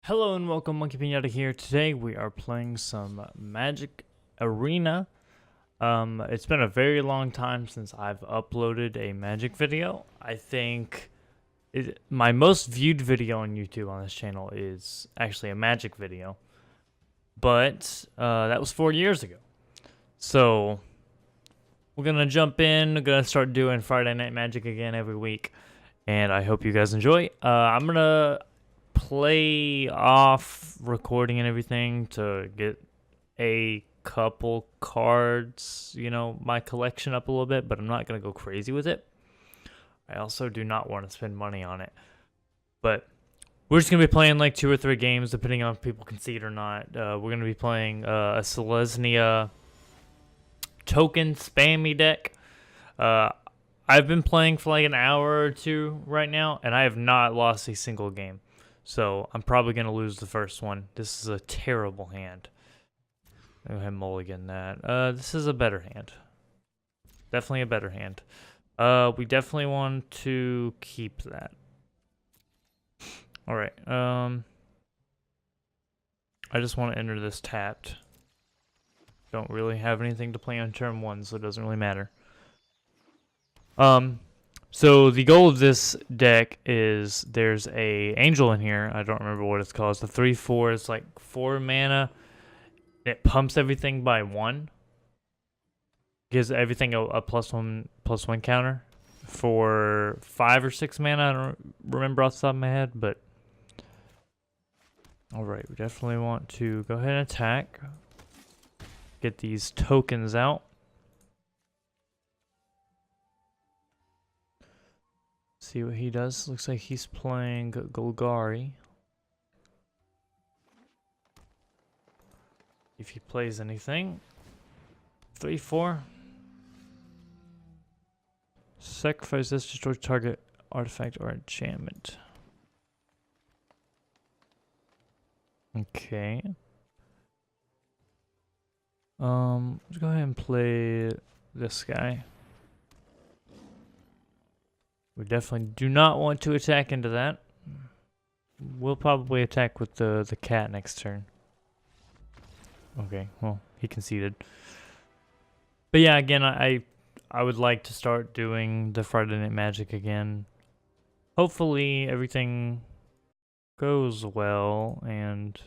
Hello and welcome, Monkey Pinata here. Today we are playing some Magic Arena. It's been a very long time since I've uploaded a Magic video. I think my most viewed video on YouTube on this channel is actually a Magic video. But that was 4 years ago. So we're going to jump in. We're going to start doing Friday Night Magic again every week. And I hope you guys enjoy. I'm going to play off recording and everything to get a couple cards, my collection up a little bit, but I'm not going to go crazy with it. I also do not want to spend money on it. But we're just going to be playing like 2 or 3 games, depending on if people can see it or not. We're going to be playing a Selesnya token spammy deck. I've been playing for like an hour or 2 right now, and I have not lost a single game. So I'm probably going to lose the first one. This is a terrible hand. Go ahead and mulligan that. This is a better hand. Definitely a better hand. We definitely want to keep that. Alright. I just want to enter this tapped. Don't really have anything to play on turn 1, so it doesn't really matter. So the goal of this deck is there's a angel in here. I don't remember what it's called. It's a 3/4. It's like 4 mana. It pumps everything by 1. Gives everything a +1/+1 counter for 5 or 6 mana. I don't remember off the top of my head, but all right, we definitely want to go ahead and attack. Get these tokens out. See what he does. Looks like he's playing Golgari. If he plays anything. 3/4. Sacrifice this, destroy target artifact or enchantment. Okay. Let's go ahead and play this guy. We definitely do not want to attack into that. We'll probably attack with the cat next turn. Okay, well, he conceded. But yeah, again, I would like to start doing the Friday Night Magic again. Hopefully everything goes well and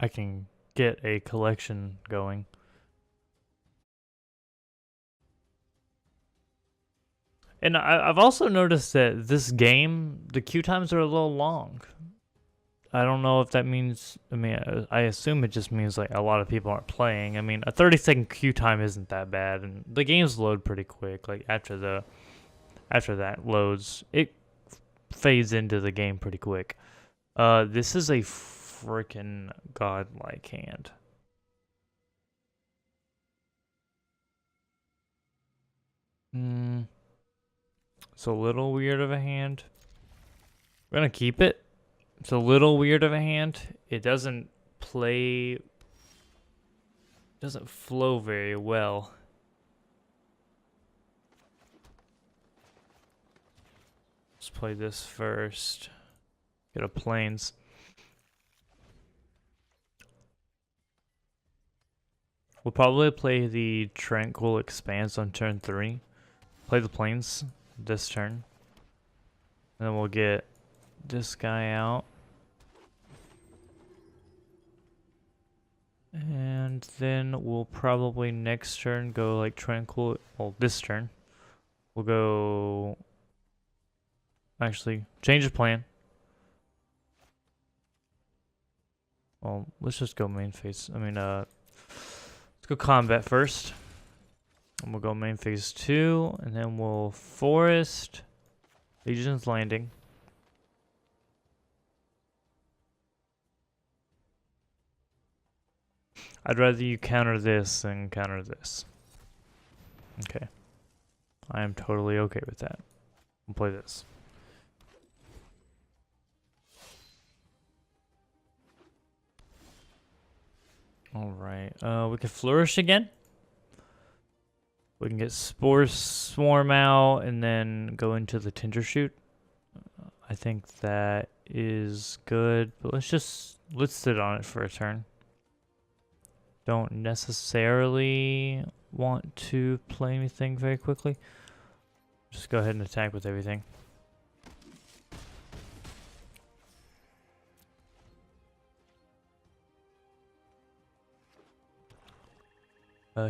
I can get a collection going. And I've also noticed that this game, the queue times are a little long. I don't know if that means, I assume it just means like a lot of people aren't playing. I mean, a 30-second queue time isn't that bad, and the games load pretty quick. Like after that loads, it fades into the game pretty quick. This is a freaking godlike hand. It's a little weird of a hand. We're gonna keep it. It's a little weird of a hand. It doesn't flow very well. Let's play this first. Get a plains. We'll probably play the Tranquil Expanse on turn 3. Play the plains this turn. And then we'll get this guy out. And then we'll probably next turn go like Tranquil. Well, this turn. We'll go. Actually, change the plan. Well, let's just go main phase. Let's go combat first. And we'll go main phase 2. And then we'll forest Legion's Landing. I'd rather you counter this than counter this. Okay. I am totally okay with that. We'll play this. Alright. We can flourish again. We can get Spore Swarm out and then go into the Tinder Shoot. I think that is good, but let's sit on it for a turn. Don't necessarily want to play anything very quickly. Just go ahead and attack with everything.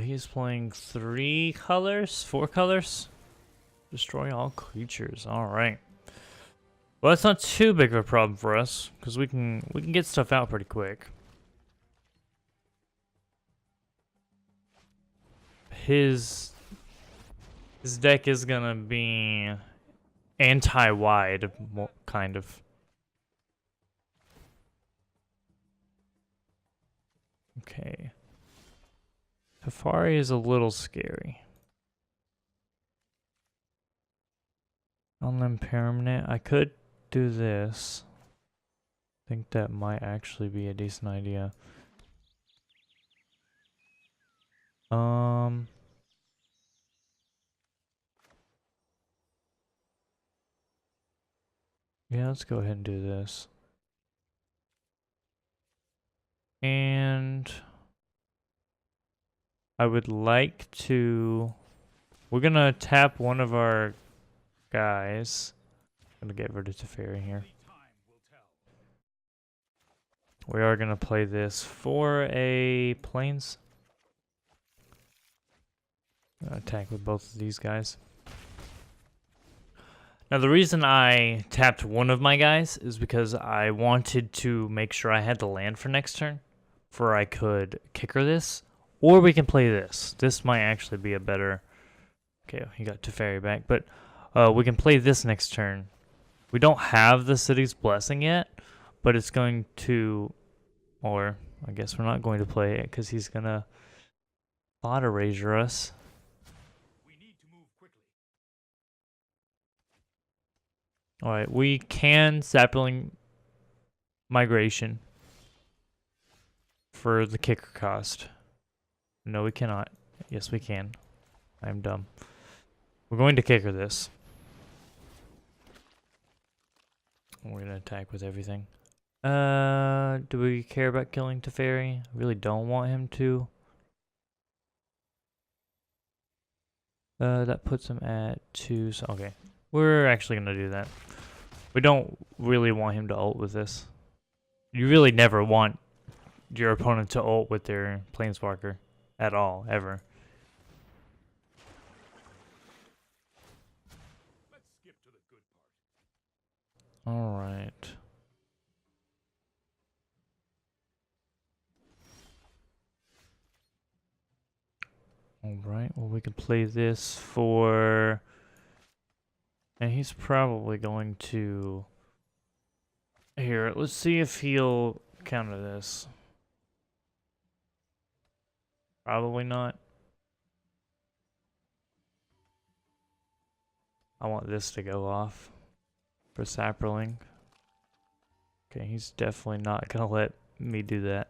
He's playing 4 colors. Destroy all creatures. All right. Well, that's not too big of a problem for us because we can get stuff out pretty quick. His deck is gonna be anti-wide, kind of. Okay. Safari is a little scary. On them permanent, I could do this. I think that might actually be a decent idea. Yeah, let's go ahead and do this. And I would like to... We're gonna tap one of our guys. I'm gonna get rid of Teferi here. We are gonna play this for a plains. Attack with both of these guys. Now the reason I tapped one of my guys is because I wanted to make sure I had the land for next turn, for I could kicker this, or we can play this. This might actually be a better... Okay, he got Teferi back, but we can play this next turn. We don't have the city's blessing yet, but it's going to... Or, I guess we're not going to play it, because he's going to thought erasure us. Alright, we can sapling migration for the kicker cost. No, we cannot. Yes, we can. I'm dumb. We're going to kicker this. We're going to attack with everything. Do we care about killing Teferi? I really don't want him to. That puts him at 2, so okay. We're actually going to do that. We don't really want him to ult with this. You really never want your opponent to ult with their Planeswalker at all, ever. Let's skip to the good part. Alright. Alright, well we could play this for... And he's probably going to... Here, let's see if he'll counter this. Probably not. I want this to go off for Saproling. Okay, he's definitely not gonna let me do that.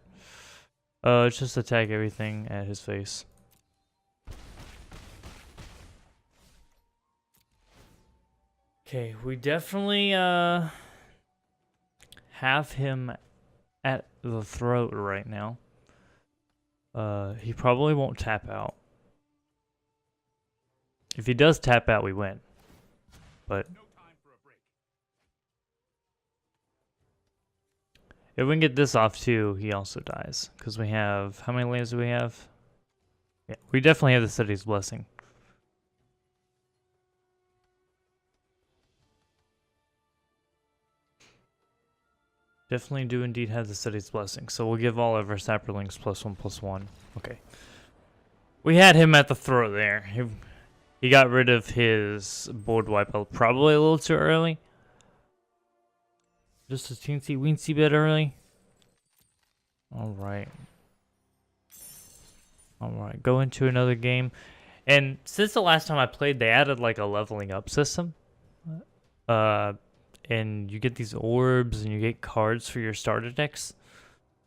Let's just attack everything at his face. Okay, we definitely have him at the throat right now. He probably won't tap out. If he does tap out, we win. But if we can get this off too, he also dies. Because we have... How many lands do we have? Yeah, we definitely have the city's blessing. Definitely do indeed have the city's blessing. So we'll give all of our Saprolings +1/+1. Okay. We had him at the throat there. He got rid of his board wipe probably a little too early. Just a teensy weensy bit early. Alright. Alright, go into another game. And since the last time I played, they added like a leveling up system. And you get these orbs and you get cards for your starter decks.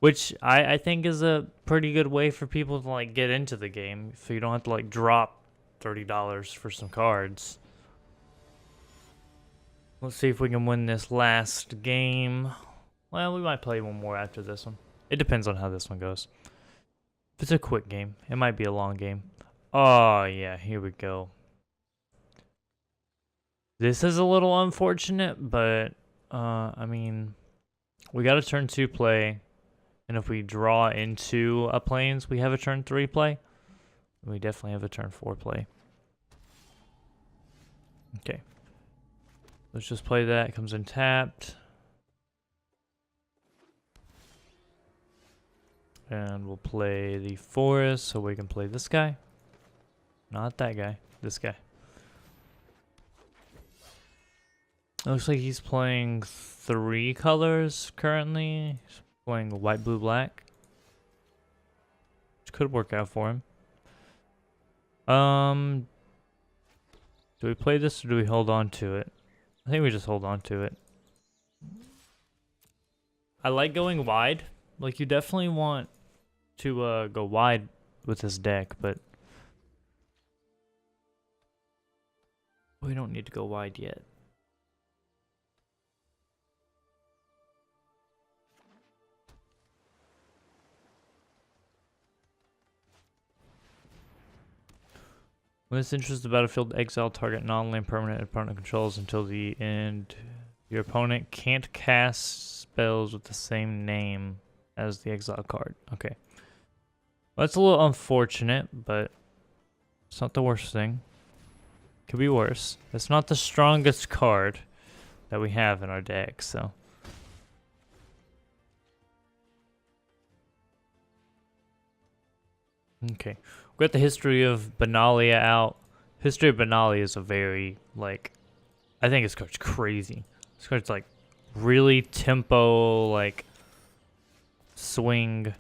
Which I think is a pretty good way for people to like get into the game. So you don't have to like drop $30 for some cards. Let's see if we can win this last game. Well, we might play one more after this one. It depends on how this one goes. If it's a quick game, it might be a long game. Oh, yeah, here we go. This is a little unfortunate, but, I mean, we got a turn 2 play. And if we draw into a plains, we have a turn 3 play. We definitely have a turn 4 play. Okay. Let's just play that. It comes in tapped. And we'll play the forest so we can play this guy. Not that guy. This guy. It looks like he's playing 3 colors currently. He's playing white, blue, black. Which could work out for him. Do we play this or do we hold on to it? I think we just hold on to it. I like going wide. Like, you definitely want to go wide with this deck, but we don't need to go wide yet. When this enters the battlefield, exile target non-land permanent opponent controls until the end. Your opponent can't cast spells with the same name as the exile card. Okay. Well, that's a little unfortunate, but it's not the worst thing. Could be worse. It's not the strongest card that we have in our deck, so. Okay. We got the History of Benalia out. History of Benalia is a very, like, I think this card's crazy. This card's, like, really tempo, like, swing.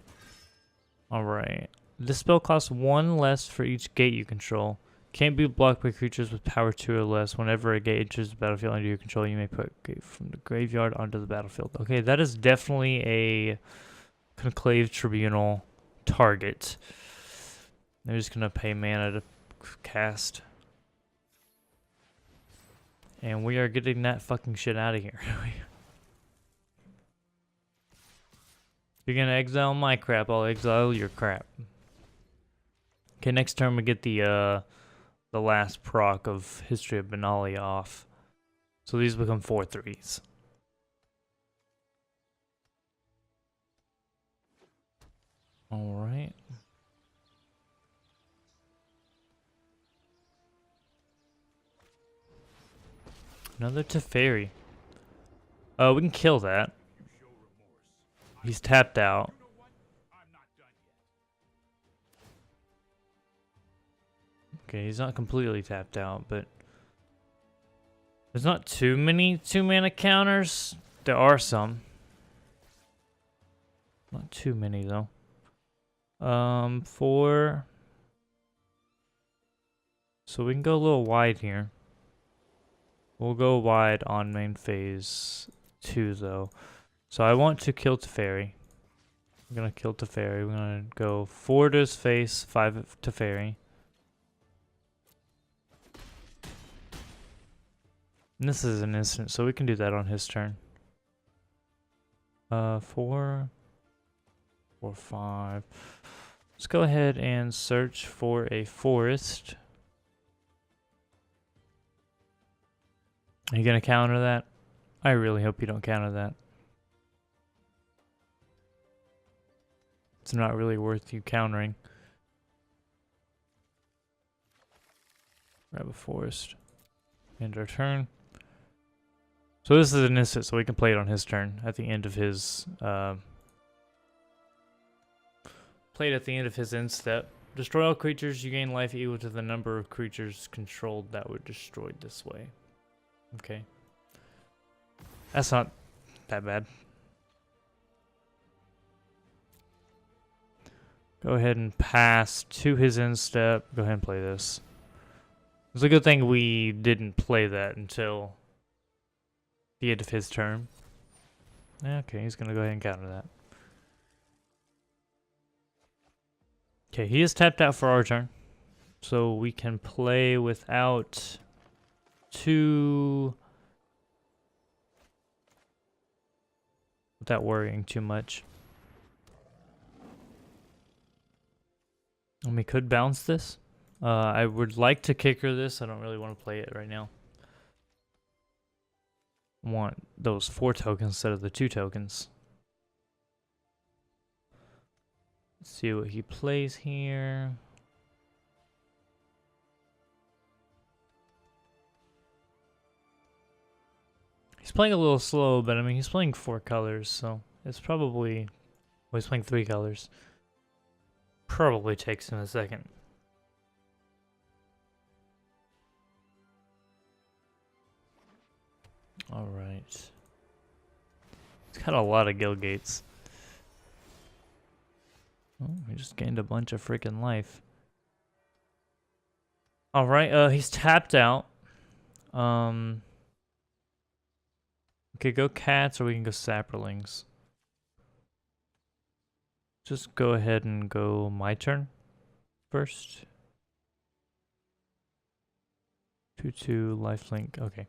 Alright. This spell costs 1 less for each gate you control. Can't be blocked by creatures with power 2 or less. Whenever a gate enters the battlefield under your control, you may put a gate from the graveyard onto the battlefield. Okay, that is definitely a Conclave Tribunal target. They're just going to pay mana to cast. And we are getting that fucking shit out of here. You're going to exile my crap, I'll exile your crap. Okay, next turn we get the last proc of History of Benalia off. So these become 4/3s. Alright. Another Teferi. We can kill that. He's tapped out. Okay, he's not completely tapped out, but there's not too many 2-mana counters. There are some. Not too many though. 4. So we can go a little wide here. We'll go wide on main phase 2 though. So I want to kill Teferi. We're gonna kill Teferi. We're gonna go 4 to his face, 5 Teferi. And this is an instant, so we can do that on his turn. 4, 4, 5. Let's go ahead and search for a forest. Are you gonna counter that? I really hope you don't counter that. It's not really worth you countering. Grab a forest. End our turn. So this is an instant, so we can play it on his turn at the end of his play it at the end of his end step. Destroy all creatures, you gain life equal to the number of creatures controlled that were destroyed this way. Okay. That's not that bad. Go ahead and pass to his end step. Go ahead and play this. It's a good thing we didn't play that until the end of his turn. Okay, he's going to go ahead and counter that. Okay, he is tapped out for our turn. So we can play without 2 without worrying too much. And we could bounce this. I would like to kicker this. I don't really want to play it right now. I want those 4 tokens instead of the 2 tokens. Let's see what he plays here. He's playing a little slow, but I mean, he's playing 4 colors, so it's probably... Well, he's playing 3 colors. Probably takes him a second. Alright. He's got a lot of guild gates. Oh, he just gained a bunch of freaking life. Alright, he's tapped out. We could go cats or we can go sapperlings. Just go ahead and go my turn first. 2/2 lifelink. Okay.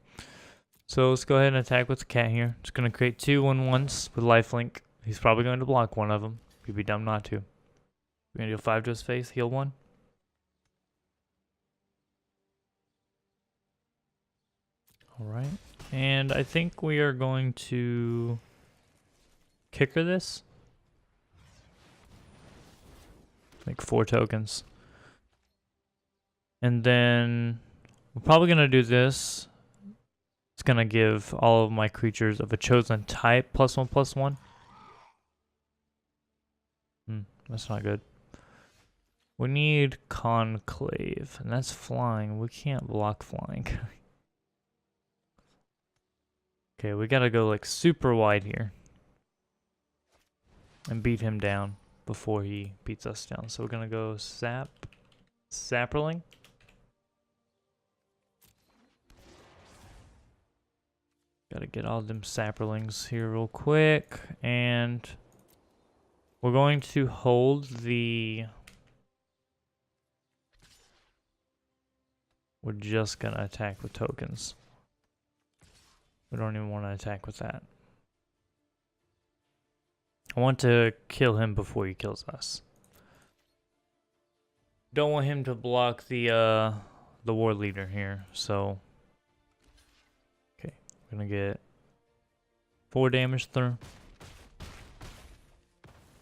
So let's go ahead and attack with the cat here. Just gonna create 2 1/1s with lifelink. He's probably going to block one of them. He'd be dumb not to. We're gonna deal 5 to his face, heal 1. Alright. And I think we are going to kicker this. Like 4 tokens. And then we're probably going to do this. It's going to give all of my creatures of a chosen type +1/+1. That's not good. We need conclave, and that's flying. We can't block flying. Okay, we gotta go like super wide here. And beat him down before he beats us down. So we're gonna go sapperling. Gotta get all them sapperlings here real quick. And we're going to hold the... We're just gonna attack with tokens. We don't even want to attack with that. I want to kill him before he kills us. Don't want him to block the war leader here, so... Okay, we're gonna get 4 damage through.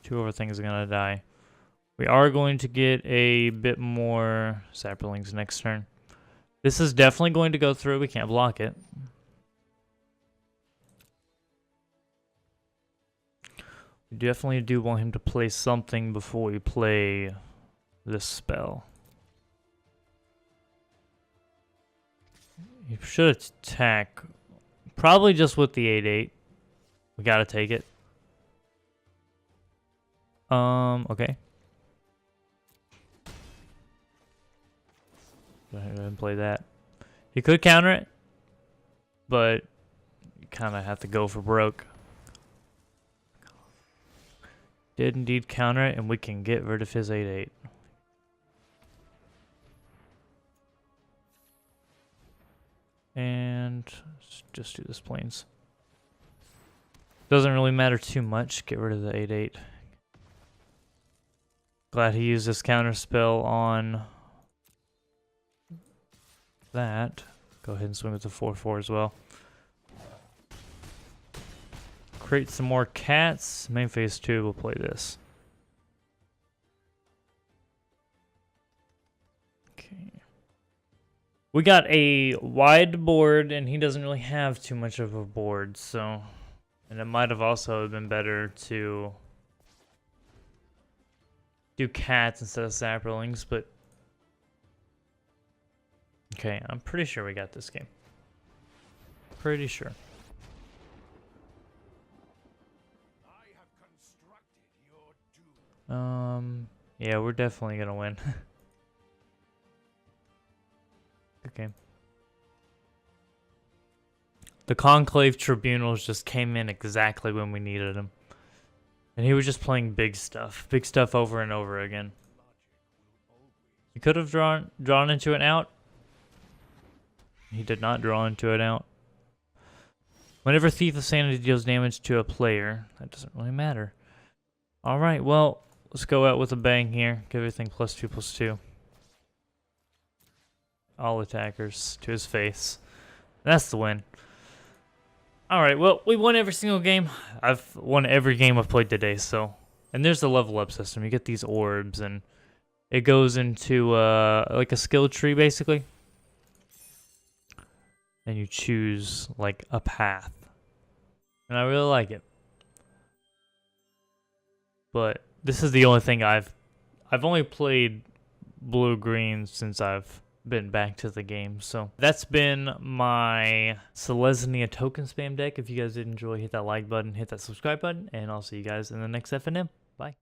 2 of our things are gonna die. We are going to get a bit more sapperlings next turn. This is definitely going to go through. We can't block it. We definitely do want him to play something before we play this spell. He should attack probably just with the 8/8. We gotta take it. Okay. Go ahead and play that. He could counter it, but you kind of have to go for broke. Did indeed counter it, and we can get rid of his 8/8. And let's just do this plains. Doesn't really matter too much. Get rid of the 8/8. Glad he used this counter spell on that. Go ahead and swing with the 4/4 as well. Create some more cats. Main phase 2 will play this. Okay. We got a wide board, and he doesn't really have too much of a board, so... And it might have also been better to do cats instead of sapperlings, but... Okay, I'm pretty sure we got this game. Pretty sure. Yeah, we're definitely gonna win. Okay. The Conclave Tribunals just came in exactly when we needed him. And he was just playing big stuff over and over again. He could have drawn into an out. He did not draw into it out. Whenever Thief of Sanity deals damage to a player, that doesn't really matter. Alright, well, let's go out with a bang here. Give everything +2/+2. All attackers to his face. That's the win. Alright, well, we won every single game. I've won every game I've played today, so. And there's the level up system. You get these orbs, and it goes into like a skill tree, basically. And you choose, like, a path. And I really like it. But this is the only thing I've only played blue-green since I've been back to the game. So that's been my Selesnya token spam deck. If you guys did enjoy, hit that like button, hit that subscribe button, and I'll see you guys in the next FNM. Bye.